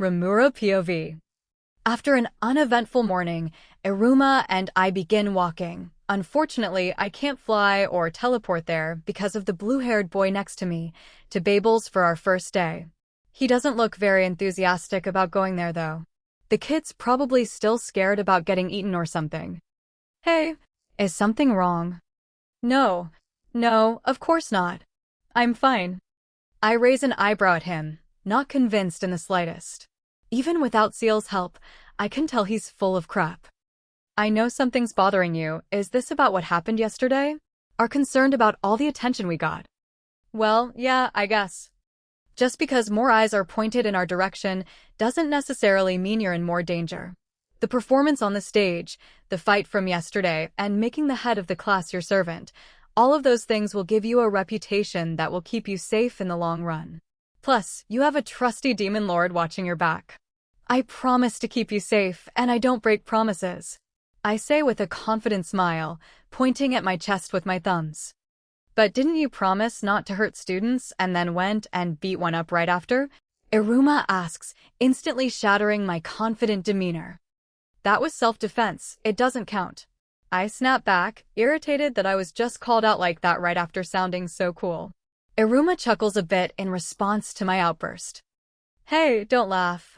Rimuru POV. After an uneventful morning, Iruma and I begin walking. Unfortunately, I can't fly or teleport there because of the blue-haired boy next to me, to Babel's for our first day. He doesn't look very enthusiastic about going there, though. The kid's probably still scared about getting eaten or something. Hey, is something wrong? No, of course not. I'm fine. I raise an eyebrow at him, not convinced in the slightest. Even without Seal's help, I can tell he's full of crap. I know something's bothering you. Is this about what happened yesterday? Are concerned about all the attention we got? Well, yeah, I guess. Just because more eyes are pointed in our direction doesn't necessarily mean you're in more danger. The performance on the stage, the fight from yesterday, and making the head of the class your servant, all of those things will give you a reputation that will keep you safe in the long run. Plus, you have a trusty demon lord watching your back. I promise to keep you safe, and I don't break promises. I say with a confident smile, pointing at my chest with my thumbs. But didn't you promise not to hurt students and then went and beat one up right after? Iruma asks, instantly shattering my confident demeanor. That was self-defense, it doesn't count. I snap back, irritated that I was just called out like that right after sounding so cool. Iruma chuckles a bit in response to my outburst. Hey, don't laugh.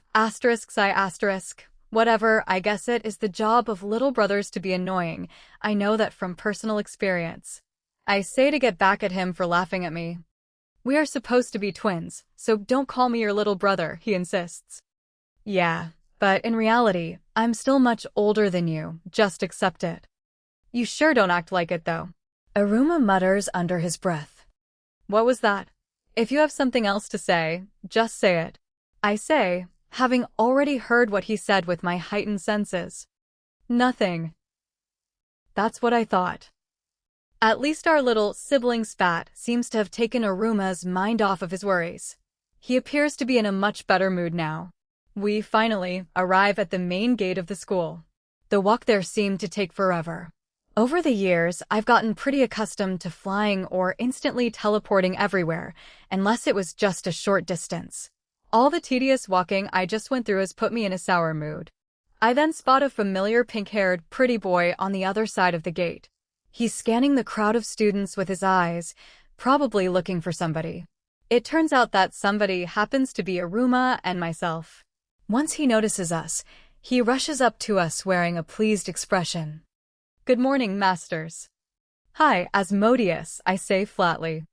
Whatever, I guess it is the job of little brothers to be annoying. I know that from personal experience. I say to get back at him for laughing at me. We are supposed to be twins, so don't call me your little brother, he insists. Yeah, but in reality, I'm still much older than you, just accept it. You sure don't act like it though. Iruma mutters under his breath. What was that? If you have something else to say, just say it. I say, having already heard what he said with my heightened senses. Nothing. That's what I thought. At least our little sibling spat seems to have taken Iruma's mind off of his worries. He appears to be in a much better mood now. We finally arrive at the main gate of the school. The walk there seemed to take forever. Over the years, I've gotten pretty accustomed to flying or instantly teleporting everywhere, unless it was just a short distance. All the tedious walking I just went through has put me in a sour mood. I then spot a familiar pink-haired, pretty boy on the other side of the gate. He's scanning the crowd of students with his eyes, probably looking for somebody. It turns out that somebody happens to be Iruma and myself. Once he notices us, he rushes up to us wearing a pleased expression. Good morning, masters. Hi, Asmodeus, I say flatly.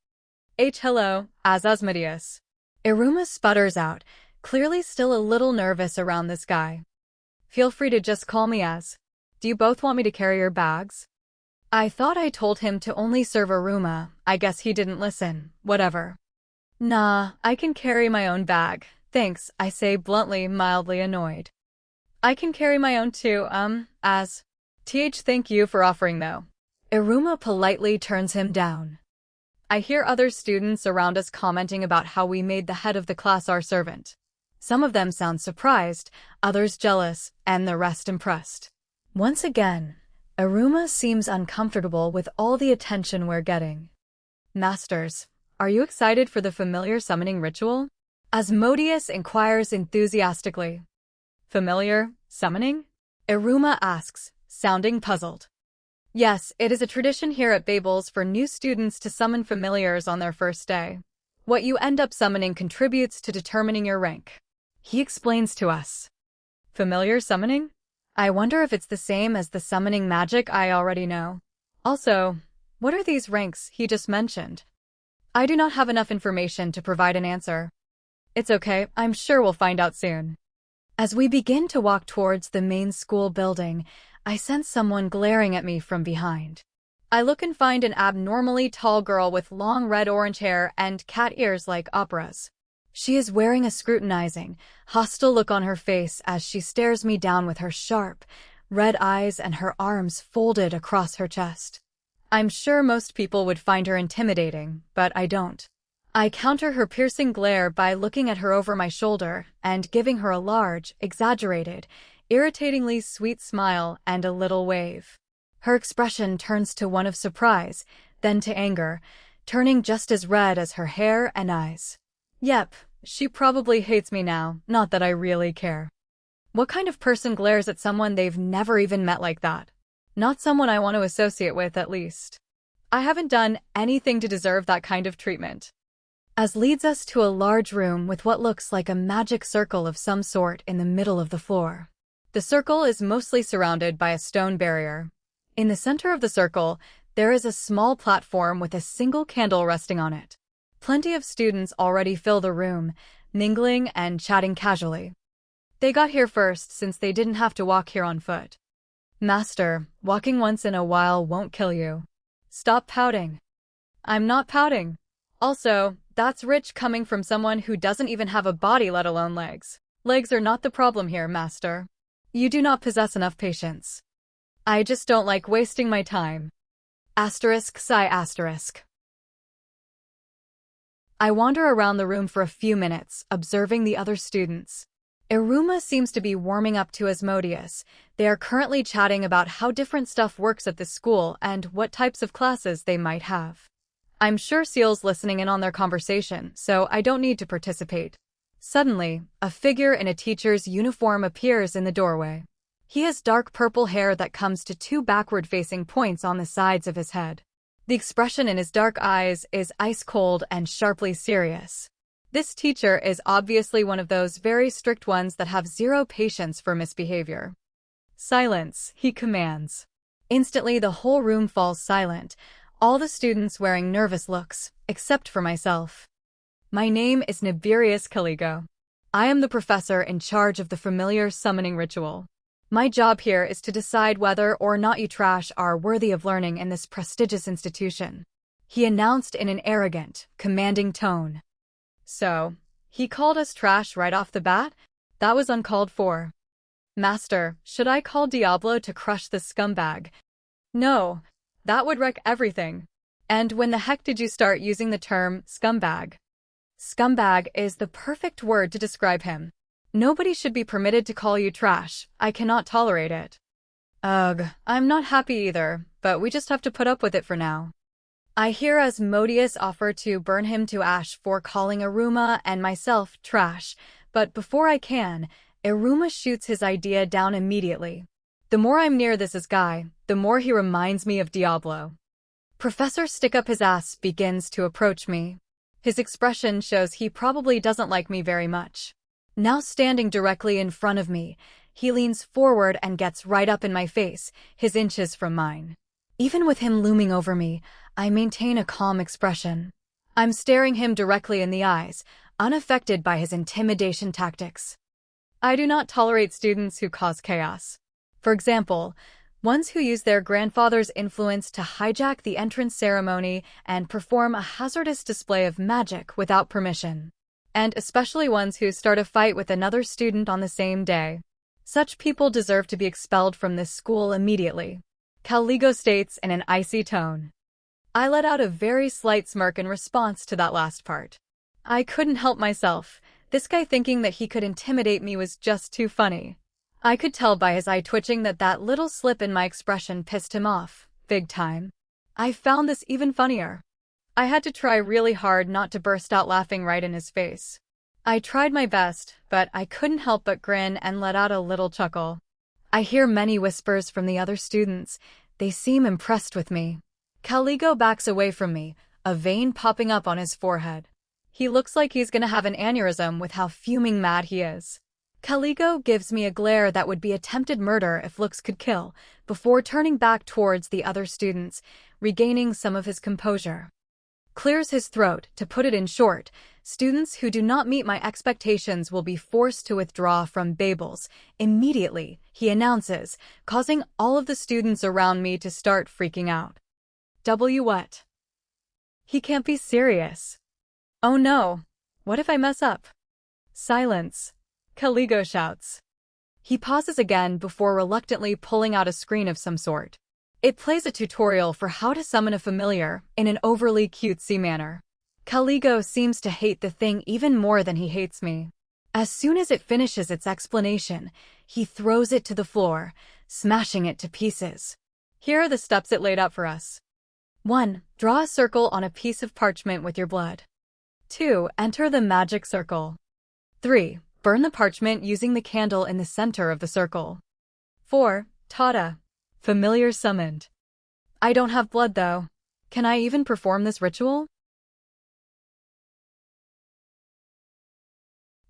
Hello, Asmodeus. Iruma sputters out, clearly still a little nervous around this guy. Feel free to just call me Az. Do you both want me to carry your bags? I thought I told him to only serve Iruma. I guess he didn't listen. Whatever. Nah, I can carry my own bag. Thanks, I say bluntly, mildly annoyed. I can carry my own too, Az. Thank you for offering though. Iruma politely turns him down. I hear other students around us commenting about how we made the head of the class our servant. Some of them sound surprised, others jealous, and the rest impressed. Once again, Iruma seems uncomfortable with all the attention we're getting. Masters, are you excited for the familiar summoning ritual? Asmodeus inquires enthusiastically. Familiar summoning? Iruma asks, sounding puzzled. Yes, it is a tradition here at Babel's for new students to summon familiars on their first day. What you end up summoning contributes to determining your rank. He explains to us. Familiar summoning? I wonder if it's the same as the summoning magic I already know. Also, what are these ranks he just mentioned? I do not have enough information to provide an answer. It's okay, I'm sure we'll find out soon. As we begin to walk towards the main school building, I sense someone glaring at me from behind. I look and find an abnormally tall girl with long red-orange hair and cat ears like operas. She is wearing a scrutinizing, hostile look on her face as she stares me down with her sharp, red eyes and her arms folded across her chest. I'm sure most people would find her intimidating, but I don't. I counter her piercing glare by looking at her over my shoulder and giving her a large, exaggerated, irritatingly sweet smile and a little wave. Her expression turns to one of surprise, then to anger, turning just as red as her hair and eyes. Yep, She probably hates me now, not that I really care. What kind of person glares at someone they've never even met like that? Not someone I want to associate with, at least. I haven't done anything to deserve that kind of treatment. As leads us to a large room with what looks like a magic circle of some sort in the middle of the floor. The circle is mostly surrounded by a stone barrier. In the center of the circle, there is a small platform with a single candle resting on it. Plenty of students already fill the room, mingling and chatting casually. They got here first since they didn't have to walk here on foot. Master, walking once in a while won't kill you. Stop pouting. I'm not pouting. Also, that's rich coming from someone who doesn't even have a body, let alone legs. Legs are not the problem here, Master. You do not possess enough patience. I just don't like wasting my time. Asterisk sigh asterisk. I wander around the room for a few minutes, observing the other students. Iruma seems to be warming up to Asmodeus. They are currently chatting about how different stuff works at this school and what types of classes they might have. I'm sure Seal's listening in on their conversation, so I don't need to participate. Suddenly, a figure in a teacher's uniform appears in the doorway. He has dark purple hair that comes to two backward-facing points on the sides of his head. The expression in his dark eyes is ice-cold and sharply serious. This teacher is obviously one of those very strict ones that have zero patience for misbehavior. Silence, he commands. Instantly, the whole room falls silent, all the students wearing nervous looks, except for myself. My name is Nibirius Caligo. I am the professor in charge of the familiar summoning ritual. My job here is to decide whether or not you trash are worthy of learning in this prestigious institution. He announced in an arrogant, commanding tone. So, he called us trash right off the bat? That was uncalled for. Master, should I call Diablo to crush this scumbag? No. That would wreck everything. And when the heck did you start using the term scumbag? Scumbag is the perfect word to describe him. Nobody should be permitted to call you trash. I cannot tolerate it. Ugh, I'm not happy either, but we just have to put up with it for now. I hear Asmodeus offer to burn him to ash for calling Iruma and myself trash, but before I can, Iruma shoots his idea down immediately. The more I'm near this guy, the more he reminds me of Diablo. Professor Stick-Up-His-Ass begins to approach me. His expression shows he probably doesn't like me very much. Now standing directly in front of me, he leans forward and gets right up in my face, his inches from mine. Even with him looming over me, I maintain a calm expression. I'm staring him directly in the eyes, unaffected by his intimidation tactics. I do not tolerate students who cause chaos. For example, ones who use their grandfather's influence to hijack the entrance ceremony and perform a hazardous display of magic without permission. And especially ones who start a fight with another student on the same day. Such people deserve to be expelled from this school immediately. Caligo states in an icy tone. I let out a very slight smirk in response to that last part. I couldn't help myself. This guy thinking that he could intimidate me was just too funny. I could tell by his eye twitching that that little slip in my expression pissed him off, big time. I found this even funnier. I had to try really hard not to burst out laughing right in his face. I tried my best, but I couldn't help but grin and let out a little chuckle. I hear many whispers from the other students. They seem impressed with me. Caligo backs away from me, a vein popping up on his forehead. He looks like he's gonna have an aneurysm with how fuming mad he is. Caligo gives me a glare that would be attempted murder if looks could kill, before turning back towards the other students, regaining some of his composure. Clears his throat. To put it in short, students who do not meet my expectations will be forced to withdraw from Babel's. Immediately, he announces, causing all of the students around me to start freaking out. What? He can't be serious. Oh no. What if I mess up? Silence. Caligo shouts. He pauses again before reluctantly pulling out a screen of some sort. It plays a tutorial for how to summon a familiar in an overly cutesy manner. Caligo seems to hate the thing even more than he hates me. As soon as it finishes its explanation, he throws it to the floor, smashing it to pieces. Here are the steps it laid out for us. 1. Draw a circle on a piece of parchment with your blood. 2. Enter the magic circle. 3. Burn the parchment using the candle in the center of the circle. 4. Tada. Familiar summoned. I don't have blood though. Can I even perform this ritual?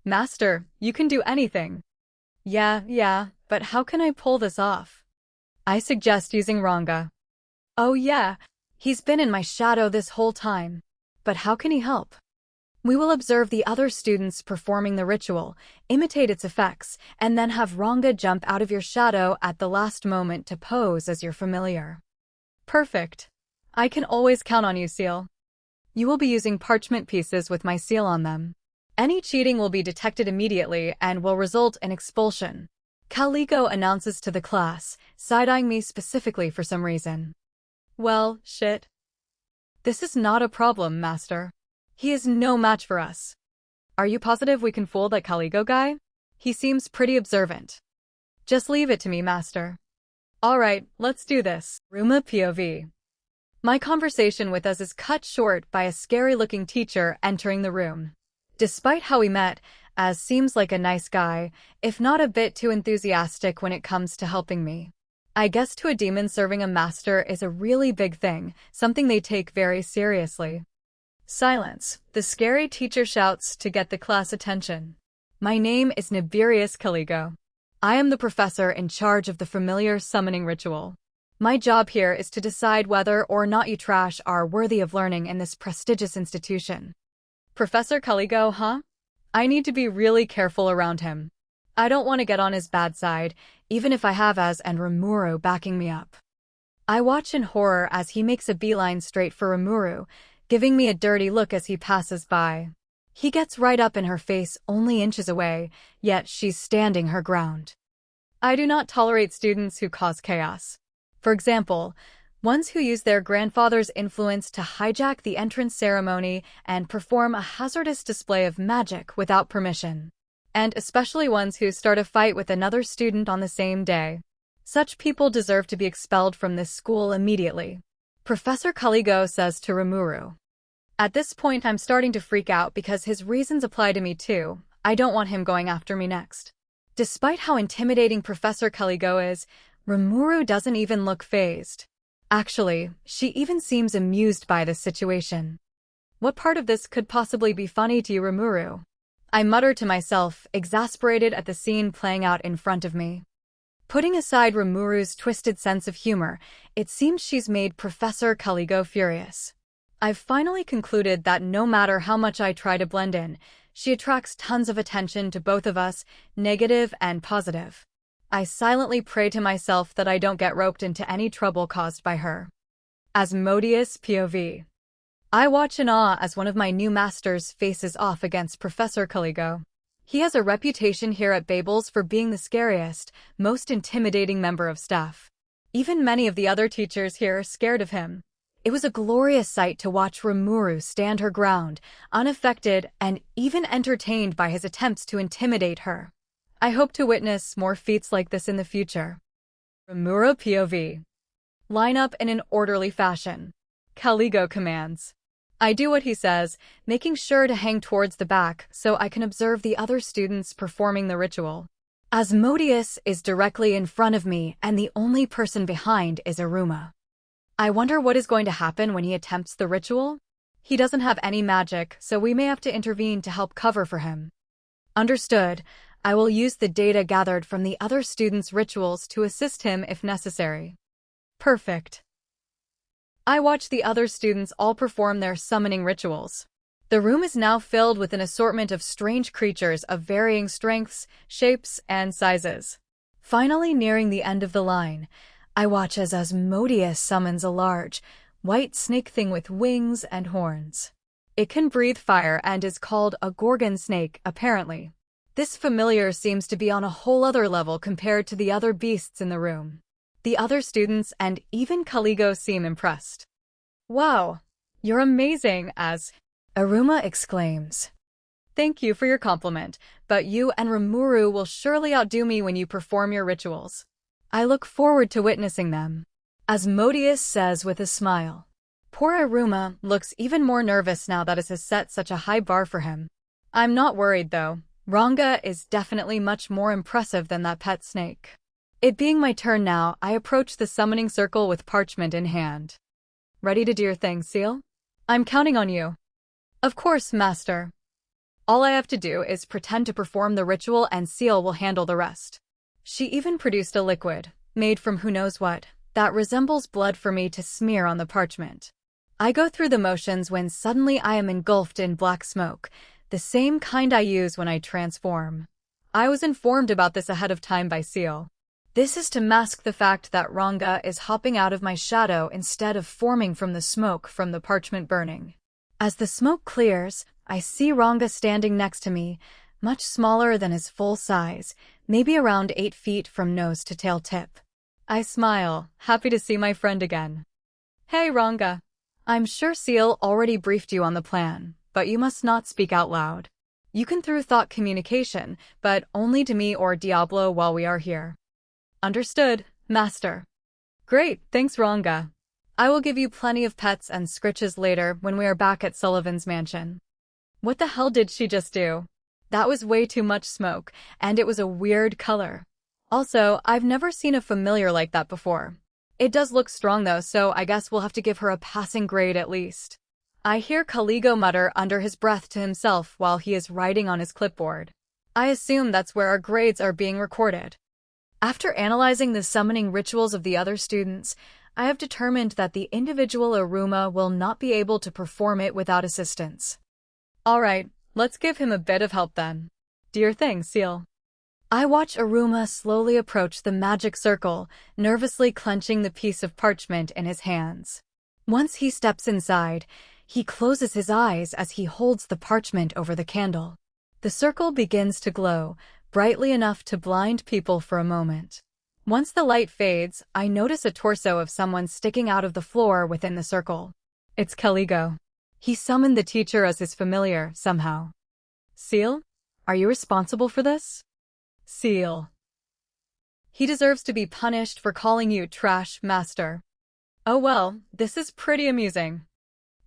Master, you can do anything. Yeah, but how can I pull this off? I suggest using Ranga. Oh yeah, he's been in my shadow this whole time. But how can he help? We will observe the other students performing the ritual, imitate its effects, and then have Ranga jump out of your shadow at the last moment to pose as your familiar. Perfect. I can always count on you, Seal. You will be using parchment pieces with my seal on them. Any cheating will be detected immediately and will result in expulsion. Caligo announces to the class, side-eyeing me specifically for some reason. Well, shit. This is not a problem, Master. He is no match for us. Are you positive we can fool that Caligo guy? He seems pretty observant. Just leave it to me, Master. Alright, let's do this. Iruma POV. My conversation with us is cut short by a scary-looking teacher entering the room. Despite how we met, Az seems like a nice guy, if not a bit too enthusiastic when it comes to helping me. I guess to a demon serving a master is a really big thing, something they take very seriously. Silence. The scary teacher shouts to get the class attention. My name is Nibirius Caligo. I am the professor in charge of the familiar summoning ritual. My job here is to decide whether or not you trash are worthy of learning in this prestigious institution. Professor Caligo, huh? I need to be really careful around him. I don't want to get on his bad side, even if I have Az and Rimuru backing me up. I watch in horror as he makes a beeline straight for Rimuru, giving me a dirty look as he passes by. He gets right up in her face only inches away, yet she's standing her ground. I do not tolerate students who cause chaos. For example, ones who use their grandfather's influence to hijack the entrance ceremony and perform a hazardous display of magic without permission. And especially ones who start a fight with another student on the same day. Such people deserve to be expelled from this school immediately. Professor Caligo says to Rimuru. At this point I'm starting to freak out because his reasons apply to me too. I don't want him going after me next. Despite how intimidating Professor Caligo is, Rimuru doesn't even look fazed. Actually, she even seems amused by this situation. What part of this could possibly be funny to you, Rimuru? I mutter to myself, exasperated at the scene playing out in front of me. Putting aside Rimuru's twisted sense of humor, it seems she's made Professor Caligo furious. I've finally concluded that no matter how much I try to blend in, she attracts tons of attention to both of us, negative and positive. I silently pray to myself that I don't get roped into any trouble caused by her. Asmodeus POV. I watch in awe as one of my new masters faces off against Professor Caligo. He has a reputation here at Babel's for being the scariest, most intimidating member of staff. Even many of the other teachers here are scared of him. It was a glorious sight to watch Rimuru stand her ground, unaffected and even entertained by his attempts to intimidate her. I hope to witness more feats like this in the future. Rimuru POV. Line up in an orderly fashion. Caligo commands. I do what he says, making sure to hang towards the back so I can observe the other students performing the ritual. Asmodeus is directly in front of me and the only person behind is Iruma. I wonder what is going to happen when he attempts the ritual? He doesn't have any magic, so we may have to intervene to help cover for him. Understood. I will use the data gathered from the other students' rituals to assist him if necessary. Perfect. I watch the other students all perform their summoning rituals. The room is now filled with an assortment of strange creatures of varying strengths, shapes, and sizes. Finally nearing the end of the line, I watch as Asmodeus summons a large, white snake thing with wings and horns. It can breathe fire and is called a gorgon snake, apparently. This familiar seems to be on a whole other level compared to the other beasts in the room. The other students and even Caligo seem impressed. Wow, you're amazing, as Iruma exclaims. Thank you for your compliment, but you and Rimuru will surely outdo me when you perform your rituals. I look forward to witnessing them. Asmodeus says with a smile. Poor Iruma looks even more nervous now that it has set such a high bar for him. I'm not worried though. Ranga is definitely much more impressive than that pet snake. It being my turn now, I approach the summoning circle with parchment in hand. Ready to do your thing, Seal? I'm counting on you. Of course, Master. All I have to do is pretend to perform the ritual and Seal will handle the rest. She even produced a liquid, made from who knows what, that resembles blood for me to smear on the parchment. I go through the motions when suddenly I am engulfed in black smoke, the same kind I use when I transform. I was informed about this ahead of time by Seal. This is to mask the fact that Ranga is hopping out of my shadow instead of forming from the smoke from the parchment burning. As the smoke clears, I see Ranga standing next to me, much smaller than his full size, maybe around 8 feet from nose to tail tip. I smile, happy to see my friend again. Hey Ranga. I'm sure Seal already briefed you on the plan, but you must not speak out loud. You can through thought communication, but only to me or Diablo while we are here. Understood, Master. Great, thanks Ranga. I will give you plenty of pets and scritches later when we are back at Sullivan's mansion. What the hell did she just do? That was way too much smoke, and it was a weird color. Also, I've never seen a familiar like that before. It does look strong though, so I guess we'll have to give her a passing grade at least. I hear Caligo mutter under his breath to himself while he is writing on his clipboard. I assume that's where our grades are being recorded. After analyzing the summoning rituals of the other students, I have determined that the individual Iruma will not be able to perform it without assistance. Alright, let's give him a bit of help then. Do your thing, Seal. I watch Iruma slowly approach the magic circle, nervously clenching the piece of parchment in his hands. Once he steps inside, he closes his eyes as he holds the parchment over the candle. The circle begins to glow, brightly enough to blind people for a moment. Once the light fades, I notice a torso of someone sticking out of the floor within the circle. It's Caligo. He summoned the teacher as his familiar, somehow. Seal? Are you responsible for this? Seal. He deserves to be punished for calling you trash, Master. Oh well, this is pretty amusing.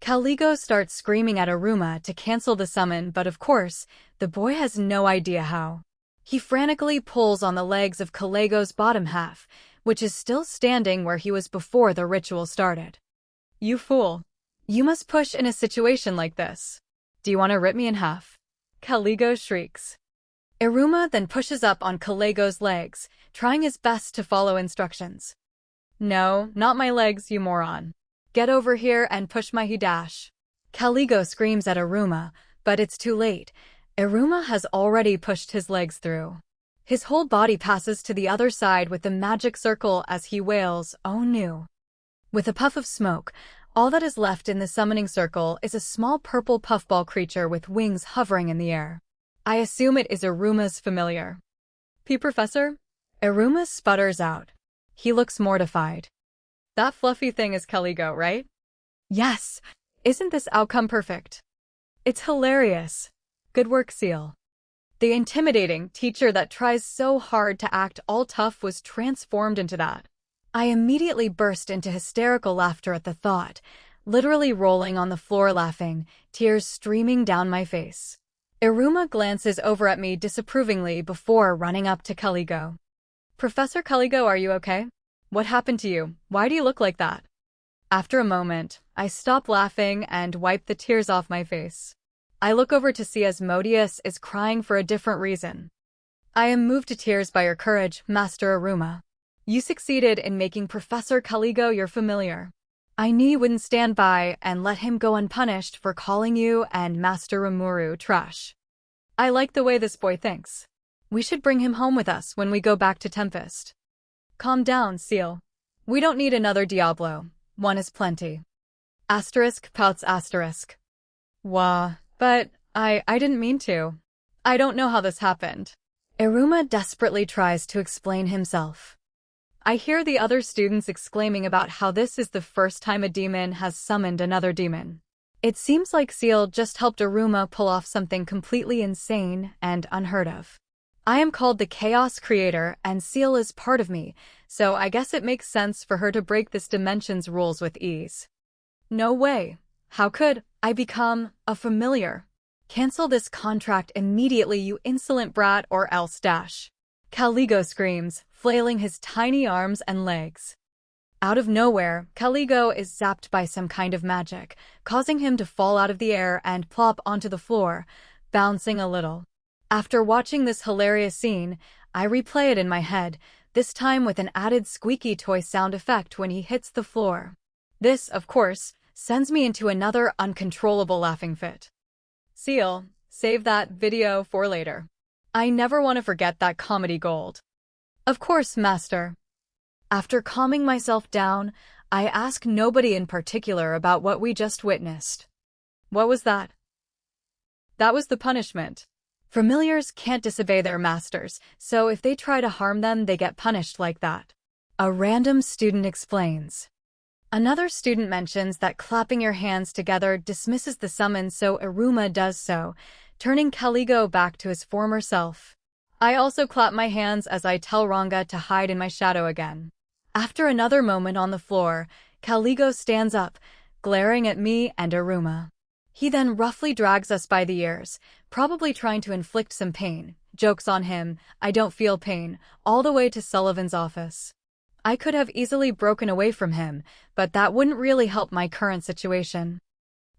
Caligo starts screaming at Iruma to cancel the summon, but of course, the boy has no idea how. He frantically pulls on the legs of Caligo's bottom half, which is still standing where he was before the ritual started. You fool. You must push in a situation like this. Do you want to rip me in half? Caligo shrieks. Iruma then pushes up on Caligo's legs, trying his best to follow instructions. No, not my legs, you moron. Get over here and push my hidash. Caligo screams at Iruma, but it's too late. Iruma has already pushed his legs through. His whole body passes to the other side with the magic circle as he wails, "Oh no." With a puff of smoke, all that is left in the summoning circle is a small purple puffball creature with wings hovering in the air. I assume it is Iruma's familiar. Professor? Iruma sputters out. He looks mortified. That fluffy thing is Caligo, right? Yes. Isn't this outcome perfect? It's hilarious. Good work, Seal. The intimidating teacher that tries so hard to act all tough was transformed into that. I immediately burst into hysterical laughter at the thought, literally rolling on the floor laughing, tears streaming down my face. Iruma glances over at me disapprovingly before running up to Caligo. Professor Caligo, are you okay? What happened to you? Why do you look like that? After a moment, I stop laughing and wipe the tears off my face. I look over to see Asmodeus is crying for a different reason. I am moved to tears by your courage, Master Iruma. You succeeded in making Professor Caligo your familiar. I knew you wouldn't stand by and let him go unpunished for calling you and Master Rimuru trash. I like the way this boy thinks. We should bring him home with us when we go back to Tempest. Calm down, Seal. We don't need another Diablo. One is plenty. Asterisk pouts asterisk. Wah, but I didn't mean to. I don't know how this happened. Iruma desperately tries to explain himself. I hear the other students exclaiming about how this is the first time a demon has summoned another demon. It seems like Seal just helped Iruma pull off something completely insane and unheard of. I am called the Chaos Creator and Seal is part of me, so I guess it makes sense for her to break this dimension's rules with ease. No way. How could I become a familiar? Cancel this contract immediately, you insolent brat, or else dash. Caligo screams, flailing his tiny arms and legs. Out of nowhere, Caligo is zapped by some kind of magic, causing him to fall out of the air and plop onto the floor, bouncing a little. After watching this hilarious scene, I replay it in my head, this time with an added squeaky toy sound effect when he hits the floor. This, of course, sends me into another uncontrollable laughing fit. Seal, save that video for later. I never want to forget that comedy gold. Of course, master. After calming myself down, I ask nobody in particular about what we just witnessed. What was that? That was the punishment. Familiars can't disobey their masters, so if they try to harm them, they get punished like that. A random student explains. Another student mentions that clapping your hands together dismisses the summons, so Iruma does so, turning Caligo back to his former self. I also clap my hands as I tell Ranga to hide in my shadow again. After another moment on the floor, Caligo stands up, glaring at me and Iruma. He then roughly drags us by the ears, probably trying to inflict some pain. Joke's on him, I don't feel pain, all the way to Sullivan's office. I could have easily broken away from him, but that wouldn't really help my current situation.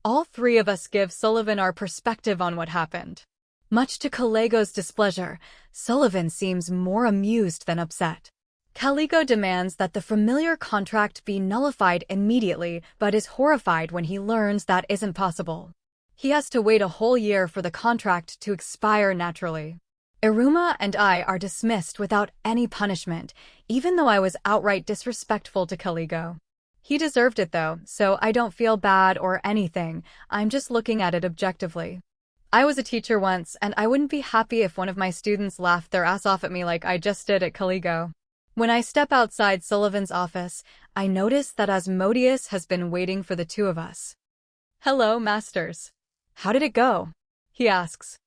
All three of us give Sullivan our perspective on what happened. Much to Caligo's displeasure, Sullivan seems more amused than upset. Caligo demands that the familiar contract be nullified immediately, but is horrified when he learns that isn't possible. He has to wait a whole year for the contract to expire naturally. Iruma and I are dismissed without any punishment, even though I was outright disrespectful to Caligo. He deserved it though, so I don't feel bad or anything, I'm just looking at it objectively. I was a teacher once, and I wouldn't be happy if one of my students laughed their ass off at me like I just did at Caligo. When I step outside Sullivan's office, I notice that Asmodeus has been waiting for the two of us. Hello, masters. How did it go? He asks.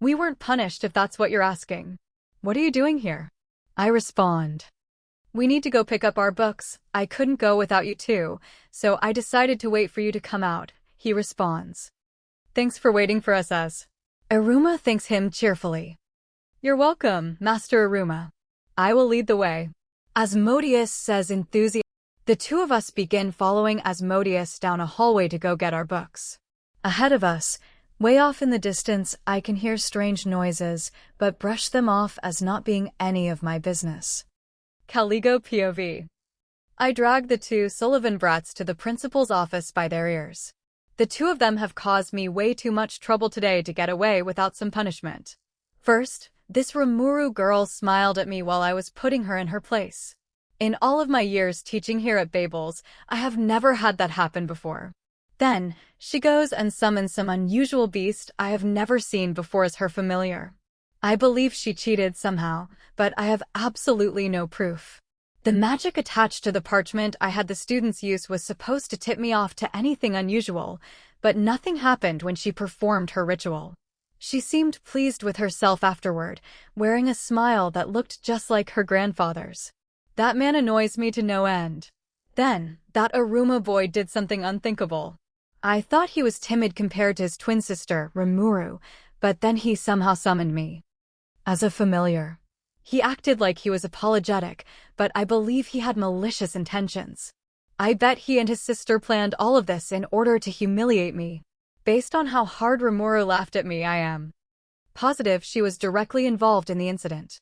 We weren't punished if that's what you're asking. What are you doing here? I respond. We need to go pick up our books. I couldn't go without you too, so I decided to wait for you to come out, he responds. Thanks for waiting for us, Az. Iruma thanks him cheerfully. You're welcome, Master Iruma. I will lead the way. Asmodeus says enthusiastically. The two of us begin following Asmodeus down a hallway to go get our books. Ahead of us, way off in the distance, I can hear strange noises, but brush them off as not being any of my business. Caligo POV. I drag the two Sullivan brats to the principal's office by their ears. The two of them have caused me way too much trouble today to get away without some punishment. First, this Rimuru girl smiled at me while I was putting her in her place. In all of my years teaching here at Babel's, I have never had that happen before. Then, she goes and summons some unusual beast I have never seen before as her familiar. I believe she cheated somehow, but I have absolutely no proof. The magic attached to the parchment I had the students use was supposed to tip me off to anything unusual, but nothing happened when she performed her ritual. She seemed pleased with herself afterward, wearing a smile that looked just like her grandfather's. That man annoys me to no end. Then, that Iruma boy did something unthinkable. I thought he was timid compared to his twin sister, Rimuru, but then he somehow summoned me. As a familiar. He acted like he was apologetic, but I believe he had malicious intentions. I bet he and his sister planned all of this in order to humiliate me. Based on how hard Rimuru laughed at me, I am positive she was directly involved in the incident.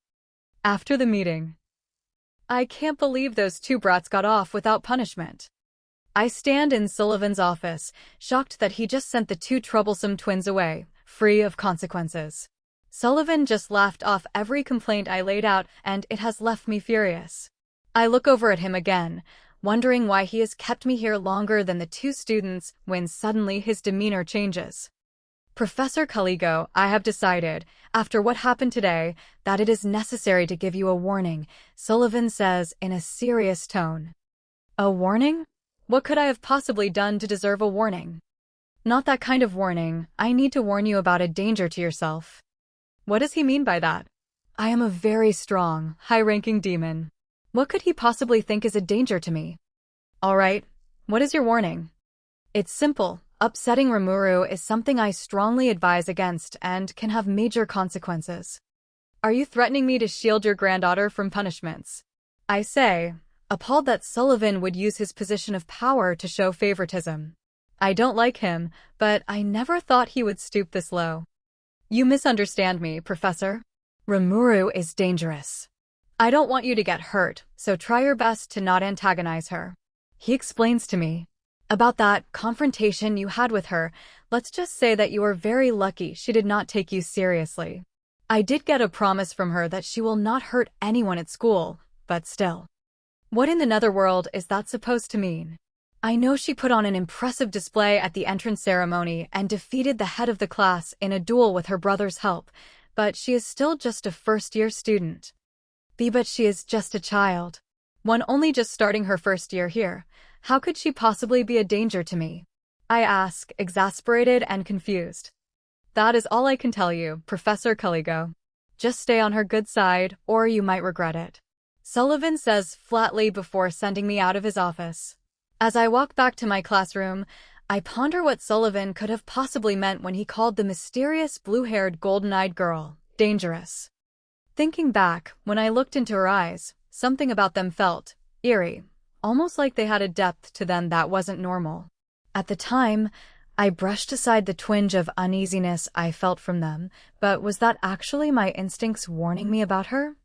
After the meeting. I can't believe those two brats got off without punishment. I stand in Sullivan's office, shocked that he just sent the two troublesome twins away, free of consequences. Sullivan just laughed off every complaint I laid out, and it has left me furious. I look over at him again, wondering why he has kept me here longer than the two students when suddenly his demeanor changes. Professor Caligo, I have decided, after what happened today, that it is necessary to give you a warning, Sullivan says in a serious tone. A warning? What could I have possibly done to deserve a warning? Not that kind of warning. I need to warn you about a danger to yourself. What does he mean by that? I am a very strong, high-ranking demon. What could he possibly think is a danger to me? All right, what is your warning? It's simple. Upsetting Rimuru is something I strongly advise against and can have major consequences. Are you threatening me to shield your granddaughter from punishments? I say, appalled that Sullivan would use his position of power to show favoritism. I don't like him, but I never thought he would stoop this low. You misunderstand me, Professor. Rimuru is dangerous. I don't want you to get hurt, so try your best to not antagonize her. He explains to me. About that confrontation you had with her, let's just say that you are very lucky she did not take you seriously. I did get a promise from her that she will not hurt anyone at school, but still. What in the Netherworld is that supposed to mean? I know she put on an impressive display at the entrance ceremony and defeated the head of the class in a duel with her brother's help, but she is still just a first-year student. But she is just a child. One only just starting her first year here. How could she possibly be a danger to me? I ask, exasperated and confused. That is all I can tell you, Professor Culligo. Just stay on her good side, or you might regret it. Sullivan says flatly before sending me out of his office. As I walk back to my classroom, I ponder what Sullivan could have possibly meant when he called the mysterious blue-haired golden-eyed girl dangerous. Thinking back, when I looked into her eyes, something about them felt eerie, almost like they had a depth to them that wasn't normal. At the time, I brushed aside the twinge of uneasiness I felt from them, but was that actually my instincts warning me about her?